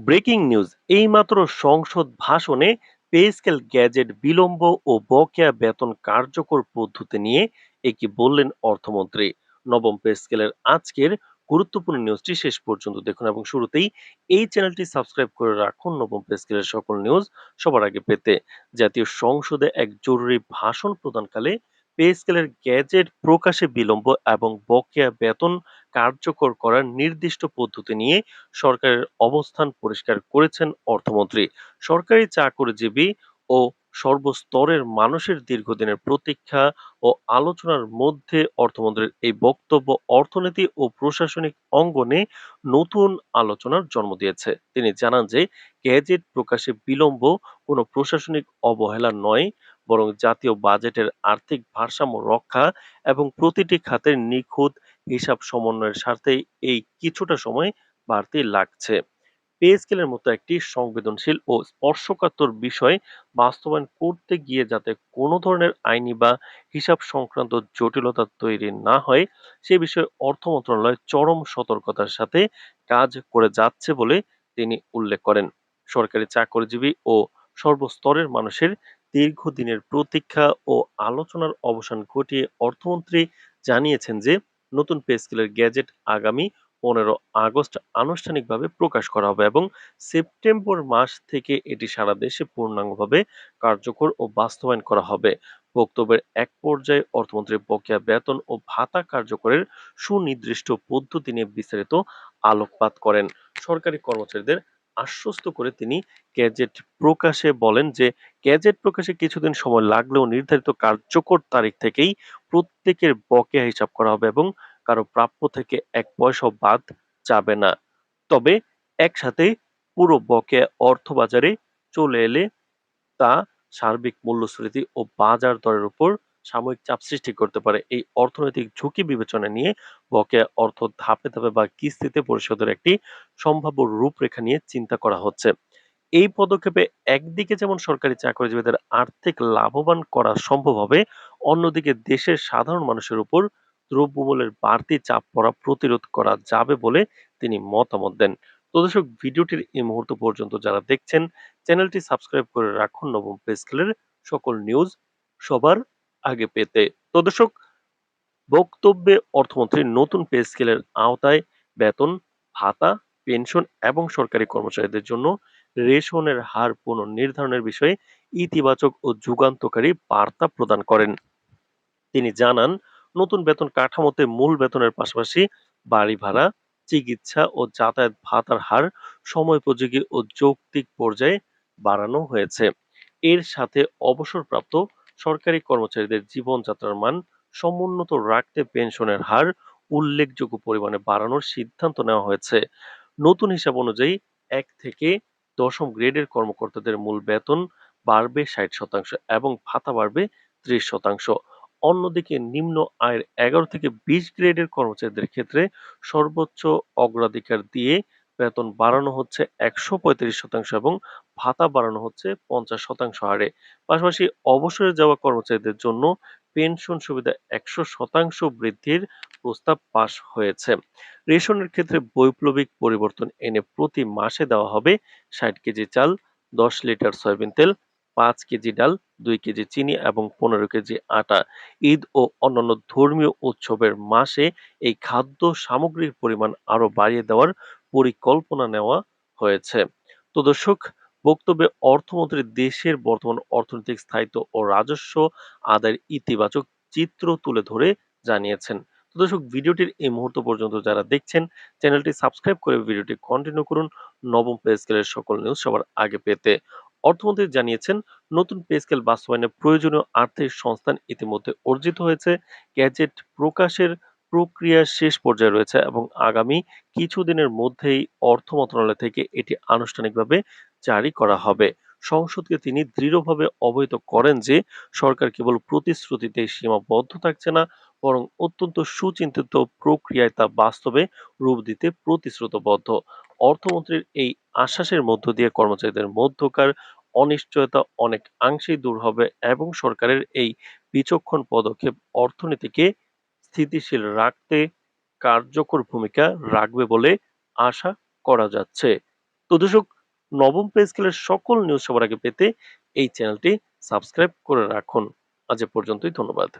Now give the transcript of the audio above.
Breaking news এইমাত্র সংসদ ভাষণে পে স্কেল গ্যাজেট বিলম্ব ও বকেয়া বেতন কার্যকর পদ্ধতি নিয়ে কি বললেন অর্থমন্ত্রী। নবম পে স্কেলের আজকের গুরুত্বপূর্ণ নিউজটি শেষ পর্যন্ত দেখুন এবং শুরুতেই এই চ্যানেলটি সাবস্ক্রাইব করে রাখুন নবম পে স্কেলের সকল নিউজ সবার আগে পেতে। জাতীয় সংসদে এক জরুরি ভাষণ প্রদানকালে পে স্কেলের গ্যাজেট প্রকাশে বিলম্ব এবং বকেয়া বেতন কার্যকর করার নির্দিষ্ট পদ্ধতি নিয়ে সরকারের অবস্থান পরিষ্কার করেছেন অর্থমন্ত্রী। সরকারি চাকরিজীবী ও সর্বস্তরের মানুষের দীর্ঘদিনের প্রতীক্ষা ও আলোচনার মধ্যে অর্থমন্ত্রীর এই বক্তব্য অর্থনীতি ও প্রশাসনিক অঙ্গনে নতুন আলোচনার জন্ম দিয়েছে। তিনি জানান যে গ্যাজেট প্রকাশে বিলম্ব কোনো প্রশাসনিক অবহেলা নয়, বরং জাতীয় বাজেটের আর্থিক ভারসাম্য রক্ষা এবং প্রতিটি খাতের নিখুঁত হিসাব সমন্বয়ের স্বার্থেই এই কিছুটা সময় বাড়তি লাগছে। পে স্কেলের মতো একটি সংবেদনশীল ও স্পর্শকাতর বিষয় বাস্তবায়ন করতে গিয়ে যাতে কোনো ধরনের আইনি বা হিসাব সংক্রান্ত জটিলতা তৈরি না হয় সে বিষয়ে অর্থ মন্ত্রণালয় চরম সতর্কতার সাথে কাজ করে যাচ্ছে বলে তিনি উল্লেখ করেন। সরকারি চাকরিজীবী ও সর্বস্তরের মানুষের দীর্ঘদিনের প্রতীক্ষা ও আলোচনার অবসান ঘটিয়ে অর্থমন্ত্রী জানিয়েছেন যে নতুন পে স্কেলের গ্যাজেট আগামী 15 আগস্ট আনুষ্ঠানিকভাবে প্রকাশ করা হবে এবং সেপ্টেম্বর মাস থেকে এটি সারা দেশে পূর্ণাঙ্গভাবে কার্যকর ও বাস্তবায়ন করা হবে। বক্তব্যের এক পর্যায়ে অর্থমন্ত্রী বকেয়া বেতন ও ভাতা কার্যকরের সুনির্দিষ্ট পদ্ধতি নিয়ে বিস্তারিত আলোকপাত করেন। সরকারি কর্মচারীদের আশ্বস্ত করে তিনি গ্যাজেট প্রকাশে বলেন যে গ্যাজেট প্রকাশে কিছুদিন সময় লাগলেও নির্ধারিত কার্যকর তারিখ থেকেই প্রত্যেকের বকেয়া হিসাব করা হবে এবং কারো প্রাপ্য থেকে এক পয়সাও বাদ যাবে না। তবে একসাথে পুরো বকেয়া অর্থ বাজারে চলে এলে তা সার্বিক মূল্যস্ফীতি ও বাজার দরের উপর সাময়িক চাপ সৃষ্টি করতে পারে। এই অর্থনৈতিক ঝুঁকি বিবেচনা নিয়ে বকেয়া অর্থ ধাপে ধাপে বা কিস্তিতে পরিশোধের একটি সম্ভাব্য রূপরেখা নিয়ে চিন্তা করা হচ্ছে। এই পদক্ষেপে একদিকে যেমন সরকারি চাকরিজীবীদের আর্থিক লাভবান করা সম্ভব হবে, অন্যদিকে দেশের সাধারণ মানুষের উপর দ্রব্যমূল্যের বাড়তি চাপ পড়া প্রতিরোধ করা যাবে বলে তিনি মতামত দেন। তো দর্শক, ভিডিওটির এই মুহূর্ত পর্যন্ত যারা দেখছেন চ্যানেলটি সাবস্ক্রাইব করে রাখুন নবম পে স্কেলের সকল নিউজ সবার আগে পেতে। তো দর্শক, বক্তব্যে অর্থমন্ত্রী নতুন পে স্কেলের আওতায় বেতন, ভাতা, পেনশন এবং সরকারি কর্মচারীদের জন্য রেশনের হার পুনর্নির্ধারণের বিষয়ে ইতিবাচক ও যুগান্তকারী বার্তা প্রদান করেন। তিনি জানান, নতুন বেতন কাঠামোতে মূল বেতনের পাশাপাশি বাড়ি ভাড়া, চিকিৎসা ও যাতায়াত ভাতার হার সময়োপযোগী ও যৌক্তিক পর্যায়ে বাড়ানো হয়েছে। এর সাথে অবসরপ্রাপ্ত সরকারি কর্মচারীদের জীবনযাত্রার মান সমুন্নত রাখতে পেনশনের হার উল্লেখযোগ্য পরিমাণে বাড়ানোর সিদ্ধান্ত নেওয়া হয়েছে। নতুন হিসাব অনুযায়ী 1 থেকে 10ম গ্রেডের কর্মকর্তাদের মূল বেতন বাড়বে 60% এবং ভাতা বাড়বে 30%। অন্যদিকে নিম্ন আয়ের 11 থেকে 20 গ্রেডের কর্মচারীদের ক্ষেত্রে সর্বোচ্চ অগ্রাধিকার দিয়ে বেতন বাড়ানো হচ্ছে 135% এবং ভাতা বাড়ানো হচ্ছে 50% হারে। পাশাপাশি অবসরে যাওয়া কর্মচারীদের জন্য পেনশন সুবিধা 100% বৃদ্ধির প্রস্তাব পাশ হয়েছে। রেশনের ক্ষেত্রে বৈপ্লবিক পরিবর্তন এনে প্রতি মাসে দেওয়া হবে 60 কেজি চাল, 10 লিটার সয়াবিন তেল, 5 কেজি ডাল, 2 কেজি চিনি এবং 15 কেজি আটা। ঈদ ও অন্যান্য ধর্মীয় উৎসবের মাসে এই খাদ্য সামগ্রীর পরিমাণ আরো বাড়িয়ে দেওয়ার পরিকল্পনা নেওয়া হয়েছে। তো দর্শক, বক্তব্যে অর্থমন্ত্রী দেশের বর্তমান অর্থনৈতিক স্থায়িত্ব ও রাজস্ব আদায়ের ইতিবাচক চিত্র তুলে ধরে জানিয়েছেন। তো দর্শক, ভিডিওটির এই মুহূর্ত পর্যন্ত যারা দেখছেন চ্যানেলটি সাবস্ক্রাইব করে ভিডিওটি কন্টিনিউ করুন নবম পে স্কেলের সকল নিউজ সবার আগে পেতে। অর্থমন্ত্রী জানিয়েছেন, নতুন পে স্কেল বাস্তবায়নে প্রয়োজনীয় আর্থিক সংস্থান ইতিমধ্যে অর্জিত হয়েছে। গ্যাজেট প্রকাশের প্রক্রিয়া শেষ পর্যায়ে রয়েছে এবং আগামী কিছুদিনের মধ্যেই অর্থ মন্ত্রণালয় থেকে এটি আনুষ্ঠানিকভাবে জারি করা হবে। সংসদকে তিনি দৃঢ়ভাবে অবহিত করেন যে সরকার কেবল প্রতিশ্রুতিতে সীমাবদ্ধ থাকছে না, বরং অত্যন্ত সুচিন্তিত প্রক্রিয়ায় তা বাস্তবে রূপ দিতে প্রতিশ্রুতবদ্ধ। অর্থমন্ত্রীর এই আশ্বাসের মধ্য দিয়ে কর্মচারীদের মধ্যকার অনিশ্চয়তা অনেকাংশেই দূর হবে এবং সরকারের এই বিচক্ষণ পদক্ষেপ অর্থনীতিকে স্থিতিশীল রাখতে কার্যকর ভূমিকা রাখবে বলে আশা করা যাচ্ছে। তো দর্শক, নবম পে স্কেলের সকল নিউজ সবার আগে পেতে এই চ্যানেলটি সাবস্ক্রাইব করে রাখুন। আজ এ পর্যন্তই, ধন্যবাদ।